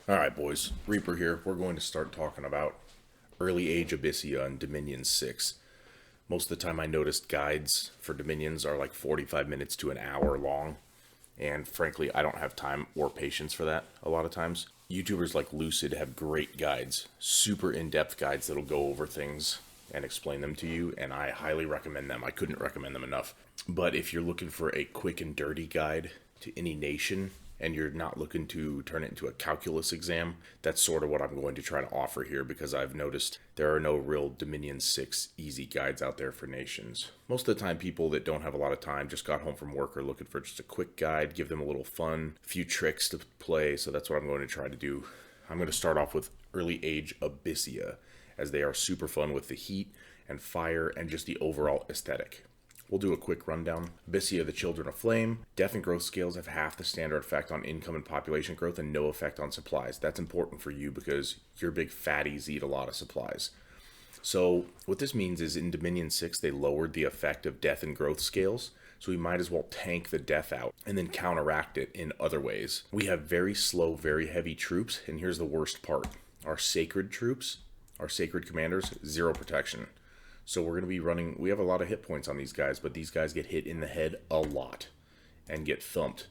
Alright boys, Reaper here. We're going to start talking about early Age Abysia on Dominion 6. Most of the time I noticed guides for Dominions are like 45 minutes to an hour long. And frankly, I don't have time or patience for that a lot of times. YouTubers like Lucid have great guides, super in-depth guides that'll go over things and explain them to you, and I highly recommend them. I couldn't recommend them enough. But if you're looking for a quick and dirty guide to any nation, and you're not looking to turn it into a calculus exam, that's sort of what I'm going to try to offer here, because I've noticed there are no real Dominion 6 easy guides out there for nations. Most of the time, people that don't have a lot of time, just got home from work, are looking for just a quick guide, give them a little fun, a few tricks to play, so that's what I'm going to try to do. I'm going to start off with early Age Abysia, as they are super fun with the heat and fire and just the overall aesthetic. We'll do a quick rundown. Abysia, the Children of Flame. Death and growth scales have half the standard effect on income and population growth and no effect on supplies. That's important for you because your big fatties eat a lot of supplies. So what this means is in Dominion 6, they lowered the effect of death and growth scales. So we might as well tank the death out and then counteract it in other ways. We have very slow, very heavy troops. And here's the worst part. Our sacred troops, our sacred commanders, 0 protection. So we're going to be running, we have a lot of hit points on these guys, but these guys get hit in the head a lot and get thumped.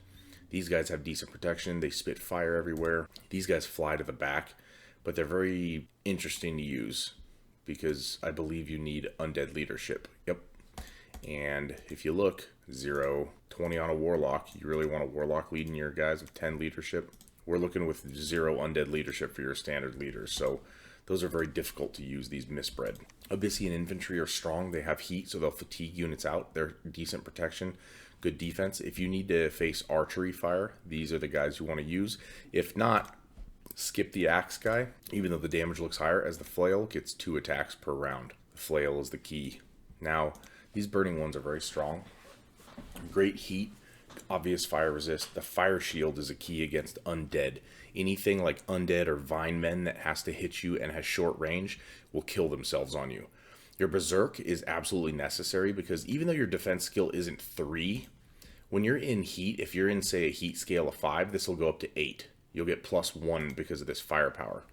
These guys have decent protection, they spit fire everywhere. These guys fly to the back, but they're very interesting to use because I believe you need undead leadership. Yep. And if you look, 0, 20 on a warlock, you really want a warlock leading your guys with 10 leadership. We're looking with 0 undead leadership for your standard leaders, so those are very difficult to use, these misbred. Abyssian infantry are strong. They have heat, so they'll fatigue units out. They're decent protection, good defense. If you need to face archery fire, these are the guys you want to use. If not, skip the axe guy, even though the damage looks higher, as the flail gets 2 attacks per round. The flail is the key. Now, these burning ones are very strong. Great heat, obvious fire resist. The fire shield is a key against undead. Anything like undead or vine men that has to hit you and has short range will kill themselves on you. Your berserk is absolutely necessary because even though your defense skill isn't 3, when you're in heat, if you're in, say, a heat scale of 5, this will go up to 8. You'll get +1 because of this firepower.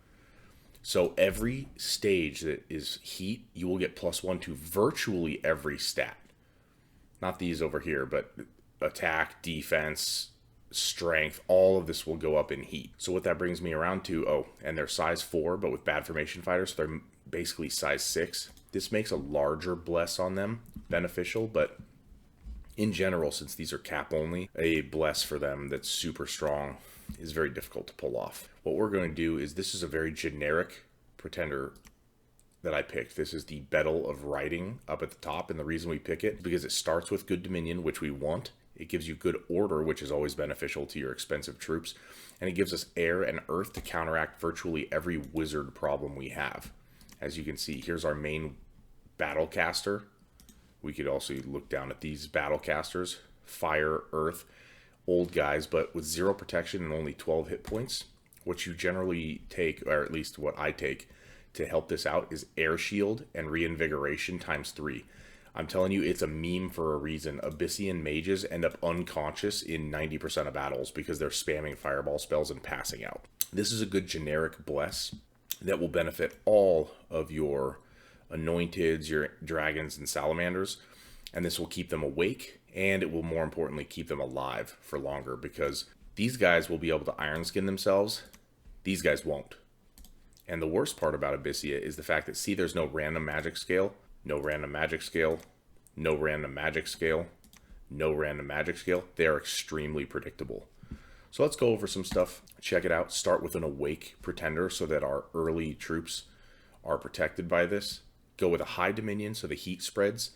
So every stage that is heat, you will get +1 to virtually every stat. Not these over here, but attack, defense, strength, all of this will go up in heat. So what that brings me around to, and they're size 4, but with bad formation fighters, so they're basically size 6. This makes a larger bless on them beneficial, but in general, since these are cap only, a bless for them that's super strong is very difficult to pull off. What we're going to do is, this is a very generic pretender that I picked. This is the Battle of Writing up at the top, and the reason we pick it is because it starts with good Dominion, which we want. It gives you good order, which is always beneficial to your expensive troops. And it gives us air and earth to counteract virtually every wizard problem we have. As you can see, here's our main battlecaster. We could also look down at these battlecasters. Fire, earth, old guys, but with 0 protection and only 12 hit points. What you generally take, or at least what I take, to help this out is air shield and reinvigoration ×3. I'm telling you, it's a meme for a reason. Abyssian mages end up unconscious in 90% of battles because they're spamming fireball spells and passing out. This is a good generic bless that will benefit all of your anointeds, your dragons, and salamanders. And this will keep them awake, and it will more importantly keep them alive for longer, because these guys will be able to iron skin themselves. These guys won't. And the worst part about Abysia is the fact that, see, there's no random magic scale. No random magic scale, no random magic scale, no random magic scale. They are extremely predictable. So let's go over some stuff. Check it out. Start with an awake pretender so that our early troops are protected by this. Go with a high dominion so the heat spreads.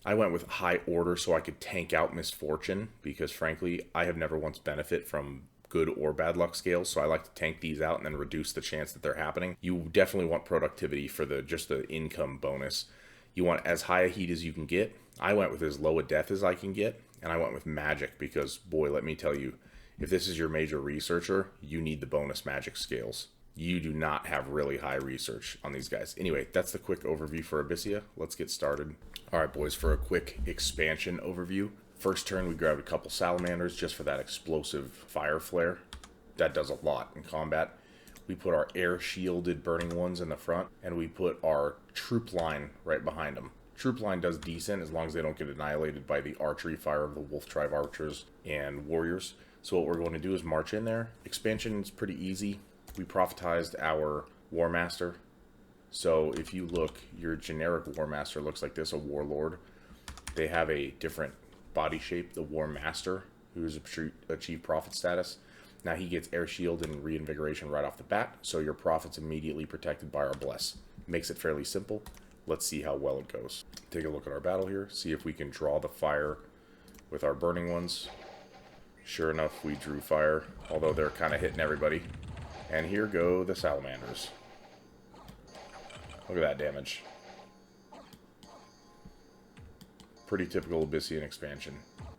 I went with high order so I could tank out misfortune, because frankly, I have never once benefited from good or bad luck scales, so I like to tank these out and then reduce the chance that they're happening. You definitely want productivity for just the income bonus. You want as high a heat as you can get. I went with as low a death as I can get, and I went with magic because, boy, let me tell you, if this is your major researcher, you need the bonus magic scales. You do not have really high research on these guys. Anyway, that's the quick overview for Abysia. Let's get started. All right, boys, for a quick expansion overview. First turn, we grabbed a couple salamanders just for that explosive fire flare. That does a lot in combat. We put our air shielded burning ones in the front, and we put our troop line right behind them. Troop line does decent as long as they don't get annihilated by the archery fire of the Wolf Tribe archers and warriors. So what we're going to do is march in there. Expansion is pretty easy. We prophetized our War Master. So if you look, your generic War Master looks like this, a Warlord. They have a different body shape, the War Master, who is achieved prophet status. Now he gets air shield and reinvigoration right off the bat, so your prophet's immediately protected by our bless. Makes it fairly simple. Let's see how well it goes. Take a look at our battle here, see if we can draw the fire with our burning ones. Sure enough, we drew fire, although they're kind of hitting everybody. And here go the salamanders. Look at that damage. Pretty typical Abyssian expansion.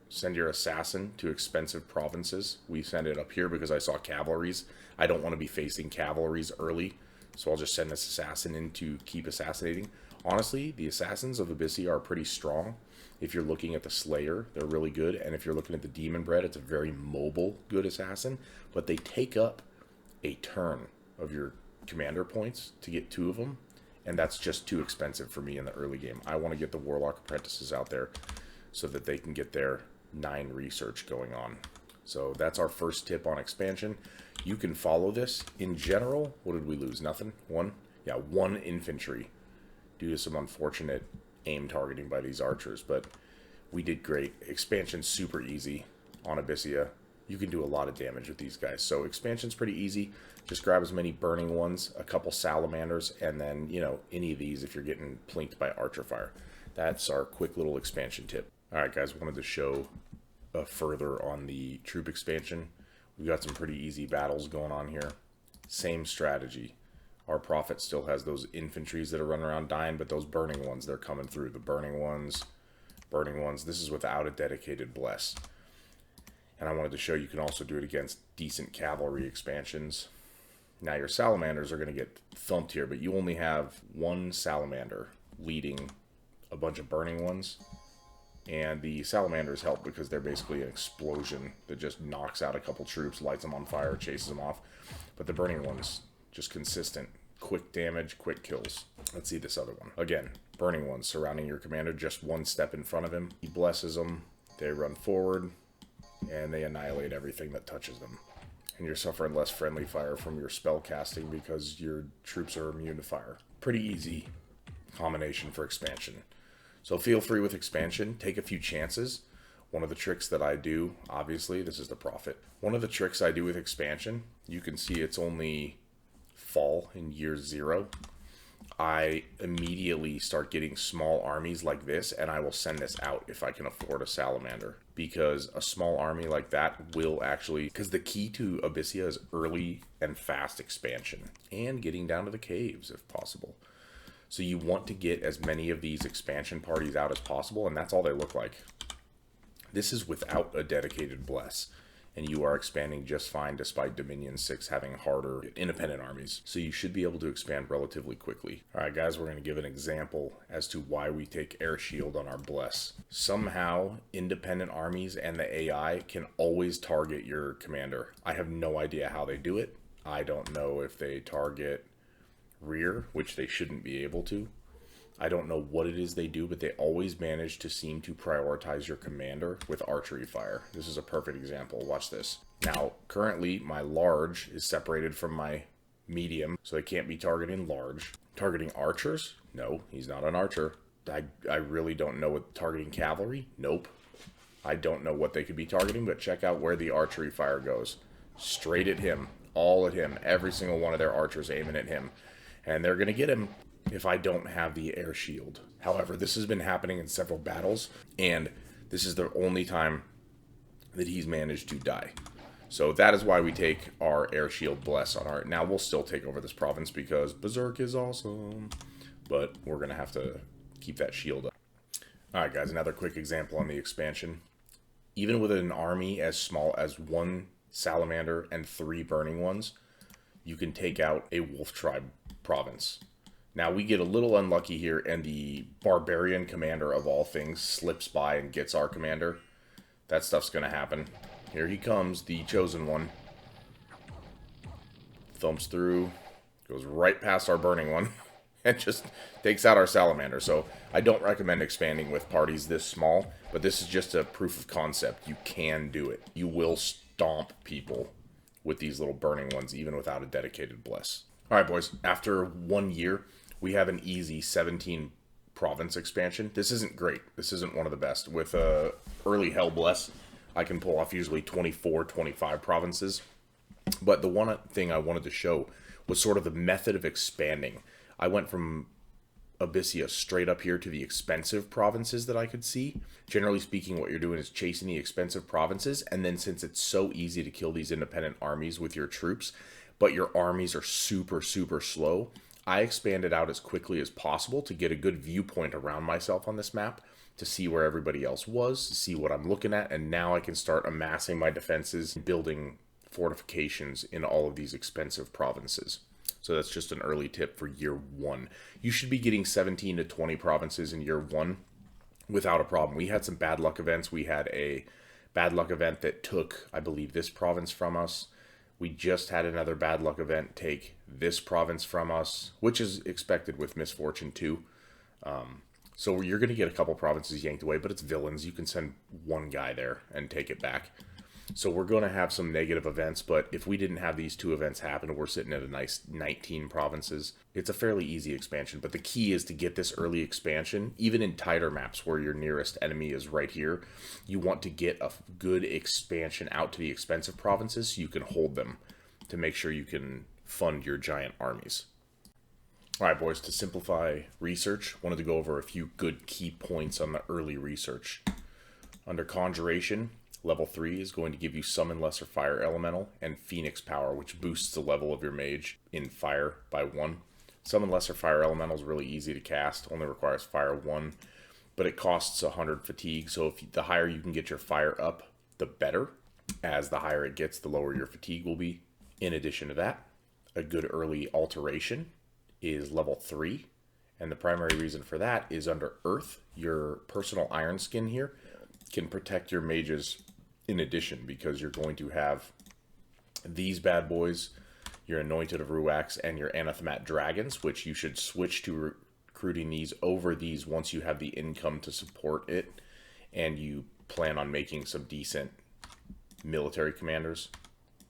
Send your assassin to expensive provinces. We send it up here because I saw cavalries. I don't want to be facing cavalries early, so I'll just send this assassin in to keep assassinating. Honestly, the assassins of Abysia are pretty strong. If you're looking at the Slayer, they're really good. And if you're looking at the Demon Bread, it's a very mobile, good assassin. But they take up a turn of your commander points to get 2 of them. And that's just too expensive for me in the early game. I want to get the Warlock Apprentices out there so that they can get their 9 research going on. So that's our first tip on expansion. You can follow this. In general, what did we lose? Nothing? 1? Yeah, 1 infantry due to some unfortunate aim targeting by these archers. But we did great. Expansion's super easy on Abysia. You can do a lot of damage with these guys. So expansion's pretty easy. Just grab as many burning ones, a couple salamanders, and then, you know, any of these if you're getting plinked by archer fire. That's our quick little expansion tip. Alright guys, wanted to show further on the troop expansion. We've got some pretty easy battles going on here. Same strategy. Our prophet still has those infantries that are running around dying, but those burning ones, they're coming through. The burning ones. This is without a dedicated bless. And I wanted to show you can also do it against decent cavalry expansions. Now your salamanders are going to get thumped here, but you only have 1 salamander leading a bunch of burning ones. And the salamanders help because they're basically an explosion that just knocks out a couple troops, lights them on fire, chases them off. But the burning ones, just consistent. Quick damage, quick kills. Let's see this other one. Again, burning ones surrounding your commander, just 1 step in front of him. He blesses them, they run forward, and they annihilate everything that touches them. And you're suffering less friendly fire from your spell casting because your troops are immune to fire. Pretty easy combination for expansion. So feel free with expansion, take a few chances. One of the tricks that I do, obviously, this is the Prophet. One of the tricks I do with expansion, you can see it's only fall in year 0. I immediately start getting small armies like this, and I will send this out if I can afford a salamander. Because a small army like that will actually... Because the key to Abysia is early and fast expansion. And getting down to the caves, if possible. So you want to get as many of these expansion parties out as possible, and that's all they look like. This is without a dedicated bless, and you are expanding just fine despite Dominion 6 having harder independent armies. So you should be able to expand relatively quickly. Alright guys, we're going to give an example as to why we take air shield on our bless. Somehow, independent armies and the AI can always target your commander. I have no idea how they do it. I don't know if they target rear, which they shouldn't be able to. I don't know what it is they do, but they always manage to seem to prioritize your commander with archery fire. This is a perfect example. Watch this. Now, currently, my large is separated from my medium, so they can't be targeting large. Targeting archers? No, he's not an archer. I really don't know what targeting cavalry? Nope. I don't know what they could be targeting, but check out where the archery fire goes. Straight at him. All at him. Every single one of their archers aiming at him. And they're going to get him if I don't have the air shield. However, this has been happening in several battles, and this is the only time that he's managed to die. So that is why we take our air shield bless on our... Now, we'll still take over this province because Berserk is awesome, but we're going to have to keep that shield up. Alright guys, another quick example on the expansion. Even with an army as small as 1 salamander and 3 burning ones, you can take out a wolf tribe province. Now we get a little unlucky here, and the barbarian commander of all things slips by and gets our commander. That stuff's going to happen. Here he comes, the chosen one. thumps through, goes right past our burning one, and just takes out our salamander. So I don't recommend expanding with parties this small, but this is just a proof of concept. You can do it. You will stomp people with these little burning ones, even without a dedicated bless. All right, boys, after 1 year, we have an easy 17 province expansion. This isn't great. This isn't one of the best. With early Hell Bless, I can pull off usually 24, 25 provinces. But the one thing I wanted to show was sort of the method of expanding. I went from Abysia straight up here to the expensive provinces that I could see. Generally speaking, what you're doing is chasing the expensive provinces, and then since it's so easy to kill these independent armies with your troops, but your armies are super, super slow, I expanded out as quickly as possible to get a good viewpoint around myself on this map, to see where everybody else was, see what I'm looking at, and now I can start amassing my defenses, building fortifications in all of these expensive provinces. So that's just an early tip for year 1. You should be getting 17 to 20 provinces in year 1 without a problem. We had some bad luck events. We had a bad luck event that took, I believe, this province from us. We just had another bad luck event take this province from us, which is expected with Misfortune too. So you're going to get a couple provinces yanked away, but it's villains. You can send one guy there and take it back. So we're going to have some negative events, but if we didn't have these 2 events happen, we're sitting at a nice 19 provinces. It's a fairly easy expansion, but the key is to get this early expansion, even in tighter maps where your nearest enemy is right here. You want to get a good expansion out to the expensive provinces so you can hold them to make sure you can fund your giant armies. All right, boys, to simplify research, wanted to go over a few good key points on the early research. Under Conjuration, level 3 is going to give you Summon Lesser Fire Elemental and Phoenix Power, which boosts the level of your mage in fire by 1. Summon Lesser Fire Elemental is really easy to cast, only requires fire 1, but it costs 100 fatigue, so if the higher you can get your fire up, the better. As the higher it gets, the lower your fatigue will be. In addition to that, a good early alteration is level 3, and the primary reason for that is under Earth, your personal Iron Skin here can protect your mages in addition, because you're going to have these bad boys, your Anointed of Ruax, and your Anathemat Dragons, which you should switch to recruiting these over these once you have the income to support it, and you plan on making some decent military commanders.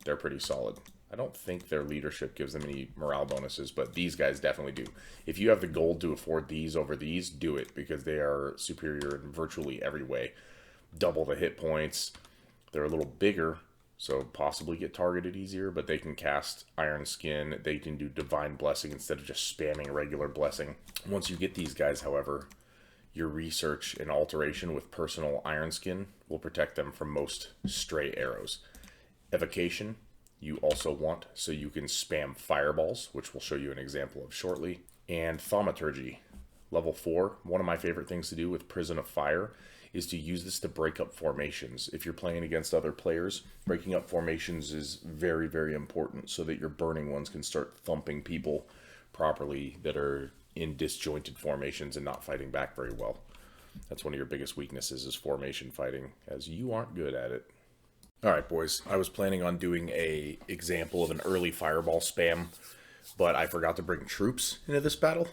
They're pretty solid. I don't think their leadership gives them any morale bonuses, but these guys definitely do. If you have the gold to afford these over these, do it, because they are superior in virtually every way. Double the hit points. They're a little bigger, so possibly get targeted easier, but they can cast Iron Skin. They can do Divine Blessing instead of just spamming regular Blessing. Once you get these guys, however, your research and alteration with personal Iron Skin will protect them from most stray arrows. Evocation, you also want, so you can spam fireballs, which we'll show you an example of shortly. And Thaumaturgy, level 4. One of my favorite things to do with Prison of Fire is to use this to break up formations. If you're playing against other players, breaking up formations is very, very important so that your burning ones can start thumping people properly that are in disjointed formations and not fighting back very well. That's one of your biggest weaknesses, is formation fighting, as you aren't good at it. Alright, boys, I was planning on doing a example of an early fireball spam, but I forgot to bring troops into this battle.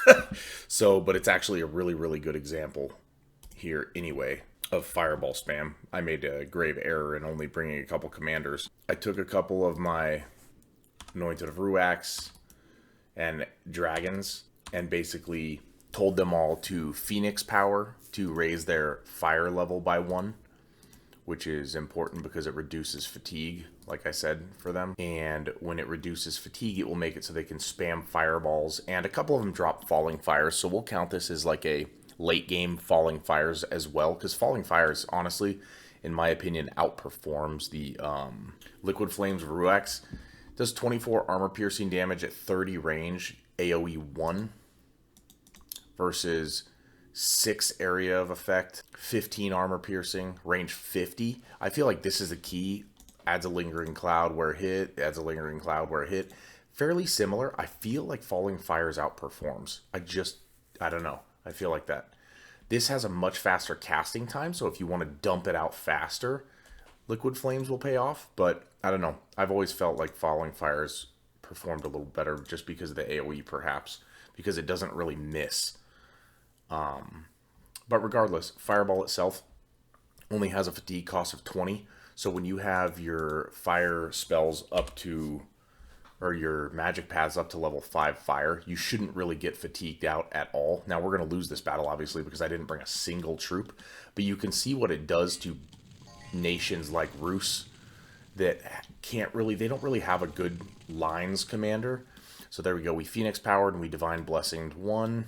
But it's actually a really, really good example here anyway of fireball spam. I made a grave error in only bringing a couple commanders. I took a couple of my Anointed of Ruax and Dragons and basically told them all to Phoenix Power to raise their fire level by 1, which is important because it reduces fatigue, like I said, for them. And when it reduces fatigue, it will make it so they can spam fireballs, and a couple of them drop Falling Fires, so we'll count this as like a late game Falling Fires as well, because Falling Fires, honestly, in my opinion, outperforms the Liquid Flames of Ruax. Does 24 armor piercing damage at 30 range, AoE 1, versus 6 area of effect, 15 armor piercing, range 50. I feel like this is the key. Adds a lingering cloud where hit, adds a lingering cloud where hit. Fairly similar. I feel like Falling Fires outperforms. I don't know. I feel like that. This has a much faster casting time, so if you want to dump it out faster, Liquid Flames will pay off, but I don't know. I've always felt like Falling Fires performed a little better just because of the AoE, perhaps, because it doesn't really miss. But regardless, Fireball itself only has a fatigue cost of 20. So when you have your fire spells up to, or your magic paths up to level 5 fire, you shouldn't really get fatigued out at all. Now we're going to lose this battle, obviously, because I didn't bring a single troop. But you can see what it does to nations like Rus that they don't really have a good lines commander. So there we go. We Phoenix powered and we Divine Blessinged one.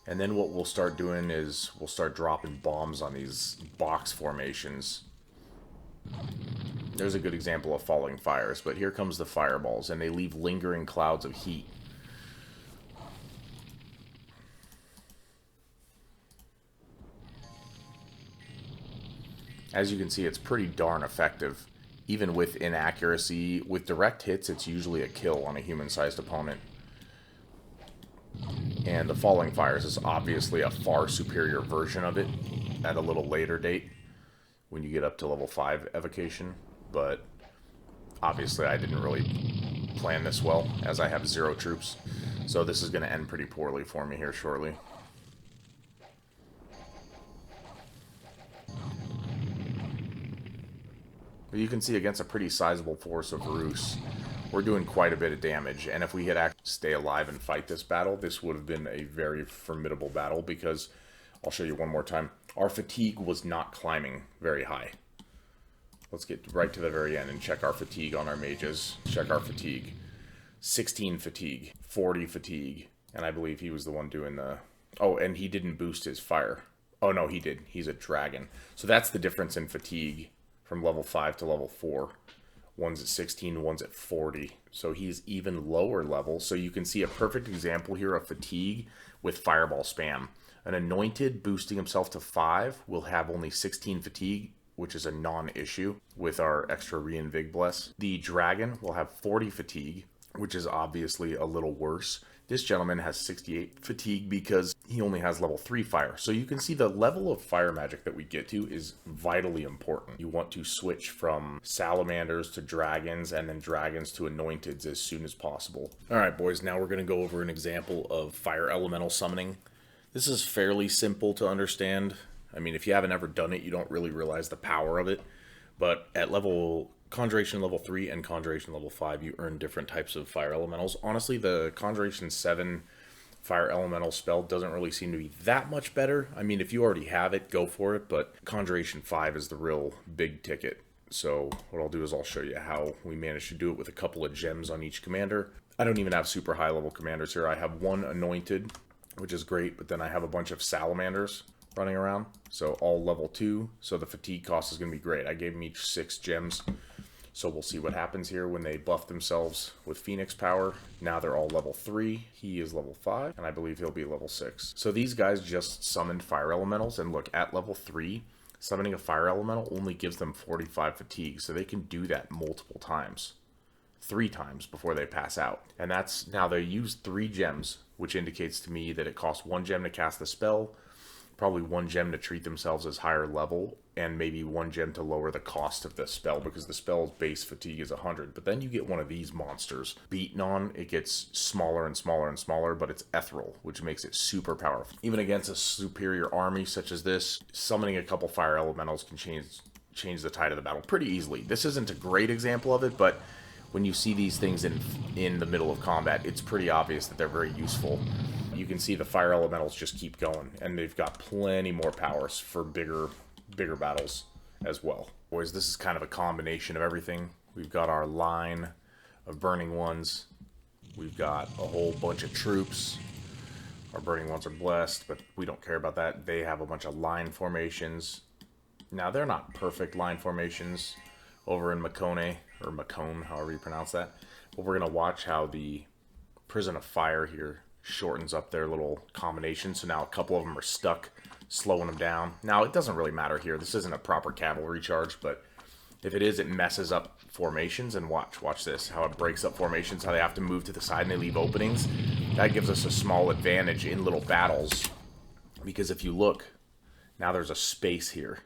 And then what we'll start doing is we'll start dropping bombs on these box formations. There's a good example of falling fires, but here comes the fireballs, and they leave lingering clouds of heat. As you can see, it's pretty darn effective. Even with inaccuracy, with direct hits, it's usually a kill on a human-sized opponent. And the Falling Fires is obviously a far superior version of it at a little later date when you get up to level 5 evocation. But obviously I didn't really plan this well, as I have 0 troops. So this is going to end pretty poorly for me here shortly. But you can see against a pretty sizable force of Rus, we're doing quite a bit of damage, and if we had actually stay alive and fight this battle, this would have been a very formidable battle, because, I'll show you one more time, our fatigue was not climbing very high. Let's get right to the very end and check our fatigue on our mages. Check our fatigue. 16 fatigue, 40 fatigue, and I believe he was the one doing the... Oh, and he didn't boost his fire. Oh no, he did. He's a dragon. So that's the difference in fatigue from level 5 to level 4. One's at 16, one's at 40. So he's even lower level. So you can see a perfect example here of fatigue with fireball spam. An anointed boosting himself to 5 will have only 16 fatigue, which is a non-issue with our extra Reinvig Bless. The dragon will have 40 fatigue, which is obviously a little worse. This gentleman has 68 fatigue because he only has level 3 fire. So you can see the level of fire magic that we get to is vitally important. You want to switch from salamanders to dragons and then dragons to anointeds as soon as possible. Alright boys, now we're going to go over an example of fire elemental summoning. This is fairly simple to understand. I mean, if you haven't ever done it, you don't really realize the power of it. But at Conjuration level 3 and Conjuration level 5, you earn different types of fire elementals. Honestly, the Conjuration 7 fire elemental spell doesn't really seem to be that much better. I mean, if you already have it, go for it, but Conjuration 5 is the real big ticket. So what I'll do is I'll show you how we managed to do it with a couple of gems on each commander. I don't even have super high level commanders here. I have one anointed, which is great, but then I have a bunch of salamanders running around, so all level 2, so the fatigue cost is going to be great. I gave them each 6 gems. So we'll see what happens here when they buff themselves with Phoenix power. Now they're all level 3. He is level 5, and I believe he'll be level 6. So these guys just summoned fire elementals, and look, at level 3, summoning a fire elemental only gives them 45 fatigue, so they can do that multiple times. 3 times before they pass out. And that's, now they use 3 gems, which indicates to me that it costs 1 gem to cast the spell, probably 1 gem to treat themselves as higher level, and maybe 1 gem to lower the cost of the spell, because the spell's base fatigue is 100. But then you get one of these monsters beaten on, it gets smaller and smaller and smaller, but it's ethereal, which makes it super powerful. Even against a superior army such as this, summoning a couple fire elementals can change the tide of the battle pretty easily. This isn't a great example of it, but when you see these things in the middle of combat, it's pretty obvious that they're very useful. You can see the fire elementals just keep going, and they've got plenty more powers for bigger battles as well. Boys, this is kind of a combination of everything. We've got our line of burning ones. We've got a whole bunch of troops. Our burning ones are blessed, but we don't care about that. They have a bunch of line formations. Now, they're not perfect line formations over in Macone, or Macone, however you pronounce that. But we're going to watch how the Prison of Fire here shortens up their little combination. So now a couple of them are stuck, slowing them down. Now, it doesn't really matter here. This isn't a proper cavalry charge, but if it is, it messes up formations. And watch this, how it breaks up formations, how they have to move to the side and they leave openings. That gives us a small advantage in little battles, because if you look, now there's a space here.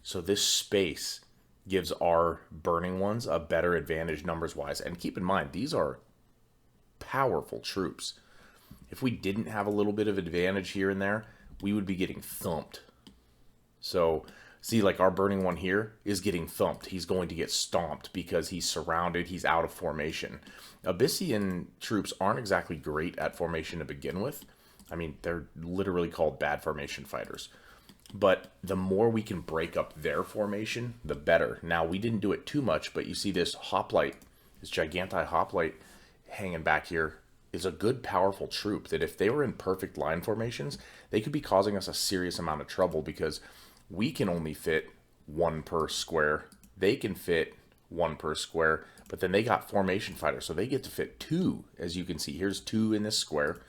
So this space gives our burning ones a better advantage numbers-wise. And keep in mind, these are powerful troops. If we didn't have a little bit of advantage here and there, we would be getting thumped. So, see, like our burning one here is getting thumped. He's going to get stomped because he's surrounded. He's out of formation. Abyssian troops aren't exactly great at formation to begin with. I mean, they're literally called bad formation fighters. But the more we can break up their formation, the better. Now, we didn't do it too much, but you see this hoplite, this Giganti hoplite hanging back here is a good, powerful troop that if they were in perfect line formations, they could be causing us a serious amount of trouble because we can only fit one per square. They can fit one per square, but then they got formation fighters, so they get to fit two. As you can see, here's two in this square,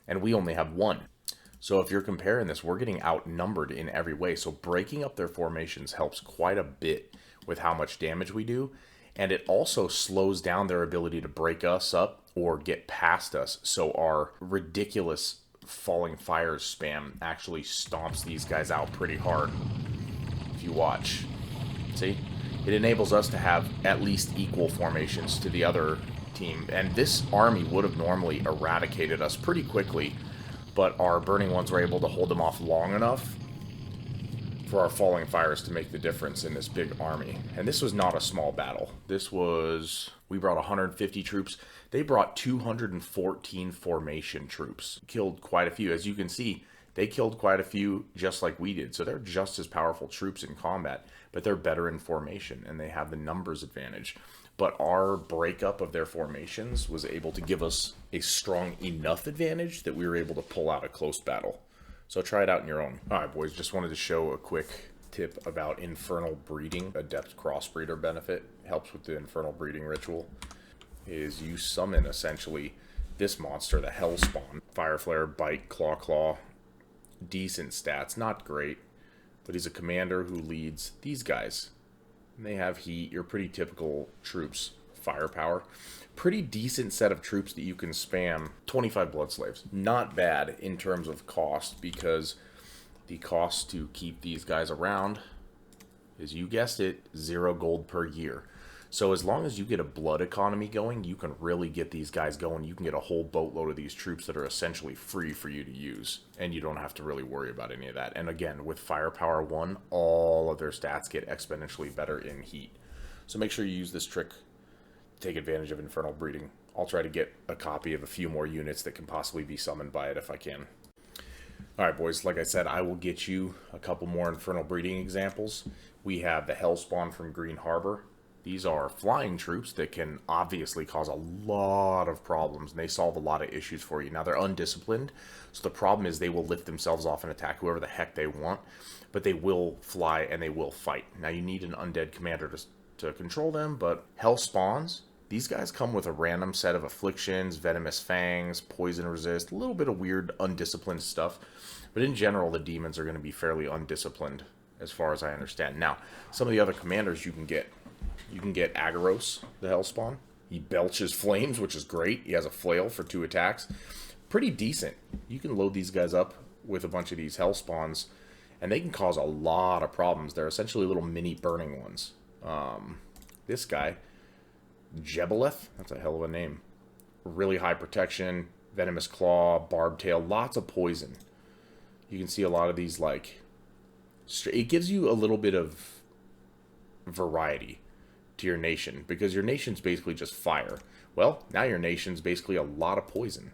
and we only have one. So if you're comparing this, we're getting outnumbered in every way. So breaking up their formations helps quite a bit with how much damage we do. And it also slows down their ability to break us up or get past us. So our ridiculous falling fires spam actually stomps these guys out pretty hard. If you watch. See? It enables us to have at least equal formations to the other team. And this army would have normally eradicated us pretty quickly, but our burning ones were able to hold them off long enough for our falling fires to make the difference in this big army. And this was not a small battle. This was, we brought 150 troops. They brought 214 formation troops. Killed quite a few. As you can see, they killed quite a few just like we did. So they're just as powerful troops in combat, but they're better in formation and they have the numbers advantage. But our breakup of their formations was able to give us a strong enough advantage that we were able to pull out a close battle. So try it out on your own. Alright boys, just wanted to show a quick tip about Infernal Breeding. Adept Crossbreeder benefit. Helps with the Infernal Breeding ritual. Is you summon essentially this monster, the Hellspawn. Fire Flare, Bite, Claw. Decent stats, not great. But he's a commander who leads these guys. And they have heat, your pretty typical troops. Firepower. Pretty decent set of troops that you can spam. 25 blood slaves. Not bad in terms of cost, because the cost to keep these guys around is, you guessed it, 0 gold per year. So as long as you get a blood economy going, you can really get these guys going. You can get a whole boatload of these troops that are essentially free for you to use, and you don't have to really worry about any of that. And again, with Firepower 1, all of their stats get exponentially better in heat. So make sure you use this trick. Take advantage of Infernal Breeding. I'll try to get a copy of a few more units that can possibly be summoned by it if I can. Alright boys, like I said, I will get you a couple more Infernal Breeding examples. We have the Hellspawn from Green Harbor. These are flying troops that can obviously cause a lot of problems, and they solve a lot of issues for you. Now, they're undisciplined, so the problem is they will lift themselves off and attack whoever the heck they want, but they will fly and they will fight. Now, you need an undead commander to control them, but Hellspawns, these guys come with a random set of afflictions, venomous fangs, poison resist, a little bit of weird undisciplined stuff, but in general, the demons are going to be fairly undisciplined, as far as I understand. Now, some of the other commanders you can get Agaros, the Hellspawn. He belches flames, which is great. He has a flail for 2 attacks. Pretty decent. You can load these guys up with a bunch of these Hellspawns, and they can cause a lot of problems. They're essentially little mini burning ones. This guy, Jebeleth, that's a hell of a name. Really high protection, venomous claw, barbed tail, lots of poison. You can see a lot of these, like, it gives you a little bit of variety to your nation, because your nation's basically just fire. Well, now your nation's basically a lot of poison.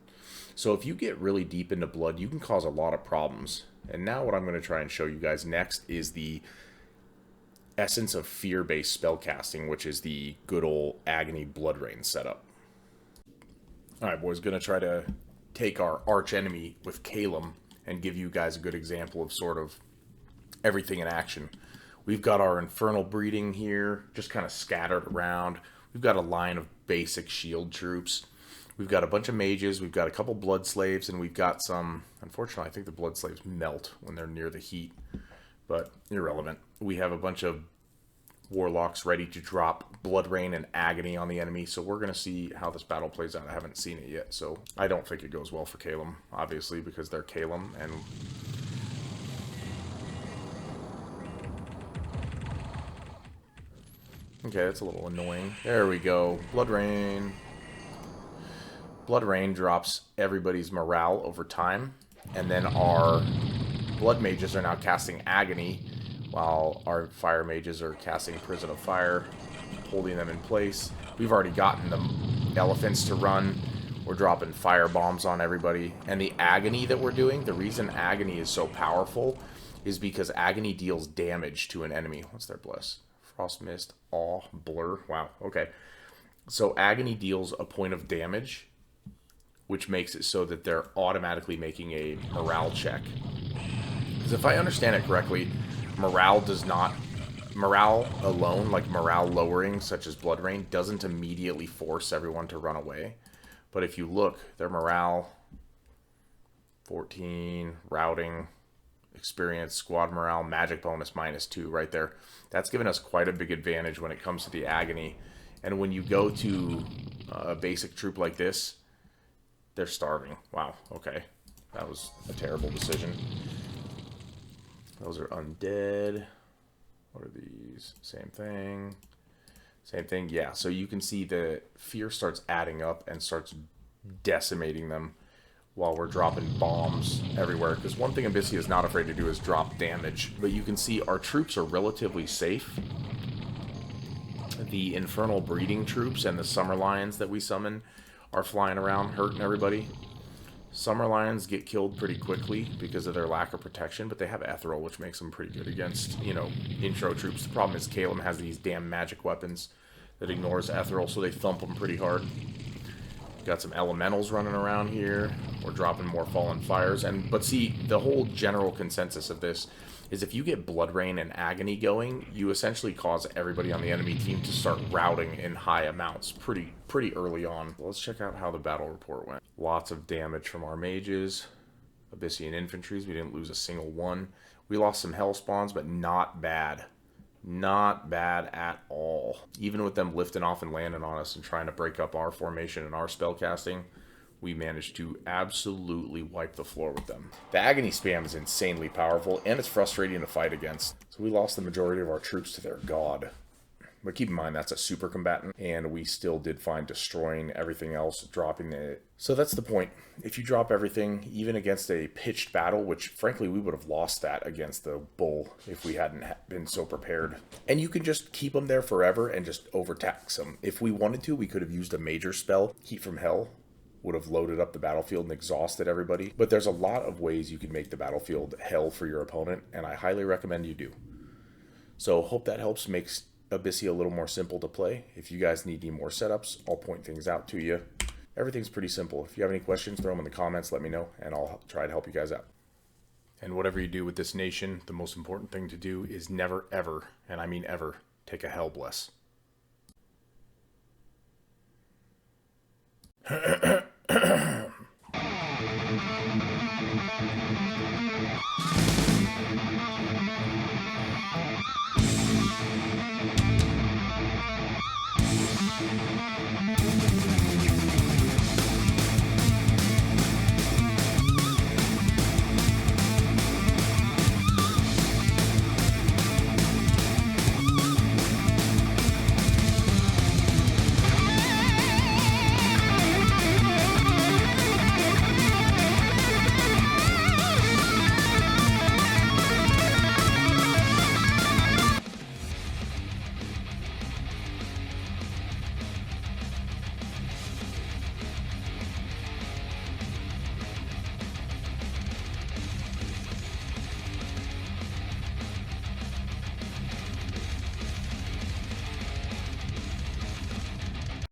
So if you get really deep into blood, you can cause a lot of problems. And now what I'm going to try and show you guys next is the essence of fear-based spellcasting, which is the good old Agony Blood Rain setup. Alright boys, going to try to take our arch enemy with Calum and give you guys a good example of sort of everything in action. We've got our Infernal Breeding here, just kind of scattered around. We've got a line of basic shield troops. We've got a bunch of mages. We've got a couple blood slaves, and we've got some... Unfortunately, I think the blood slaves melt when they're near the heat, but irrelevant. We have a bunch of warlocks ready to drop Blood Rain and Agony on the enemy, so we're going to see how this battle plays out. I haven't seen it yet, so I don't think it goes well for Calum, obviously, because they're Calum, and... Okay, that's a little annoying. There we go. Blood Rain. Blood Rain drops everybody's morale over time. And then our Blood Mages are now casting Agony, while our Fire Mages are casting Prison of Fire, holding them in place. We've already gotten the Elephants to run. We're dropping fire bombs on everybody. And the Agony that we're doing, the reason Agony is so powerful is because Agony deals damage to an enemy. What's their bless? Frost Mist, Awe, Blur. Wow, okay. So Agony deals a point of damage, which makes it so that they're automatically making a morale check. Because if I understand it correctly, morale alone, like morale lowering, such as Blood Rain, doesn't immediately force everyone to run away. But if you look, their morale, 14, routing, experience, squad morale, magic bonus -2 right there. That's given us quite a big advantage when it comes to the Agony. And when you go to a basic troop like this, they're starving. Wow, okay. That was a terrible decision. Those are undead. What are these? Same thing. Same thing, yeah. So you can see the fear starts adding up and starts decimating them while we're dropping bombs everywhere. Because one thing Abysia is not afraid to do is drop damage. But you can see our troops are relatively safe. The Infernal Breeding troops and the Summer Lions that we summon are flying around hurting everybody. Summer Lions get killed pretty quickly because of their lack of protection, but they have Ethereal, which makes them pretty good against, you know, intro troops. The problem is Caleb has these damn magic weapons that ignores Ethereal, so they thump them pretty hard. Got some elementals running around here. We're dropping more Fallen Fires. But see, the whole general consensus of this is if you get Blood Rain and Agony going, you essentially cause everybody on the enemy team to start routing in high amounts pretty early on. Let's check out how the battle report went. Lots of damage from our mages. Abyssian infantries, we didn't lose a single one. We lost some hell spawns, but not bad. Not bad at all. Even with them lifting off and landing on us and trying to break up our formation and our spell casting, we managed to absolutely wipe the floor with them. The Agony spam is insanely powerful, and it's frustrating to fight against. So we lost the majority of our troops to their god. But keep in mind, that's a super combatant, and we still did find destroying everything else, dropping it. So that's the point. If you drop everything, even against a pitched battle, which frankly we would have lost that against the bull if we hadn't been so prepared. And you can just keep them there forever and just overtax them. If we wanted to, we could have used a major spell, Heat from Hell, would have loaded up the battlefield and exhausted everybody. But there's a lot of ways you can make the battlefield hell for your opponent, and I highly recommend you do. So hope that helps, makes Abysia a little more simple to play. If you guys need any more setups, I'll point things out to you. Everything's pretty simple. If you have any questions, throw them in the comments, let me know, and I'll try to help you guys out. And whatever you do with this nation, the most important thing to do is never, ever, and I mean ever, take a hell bless.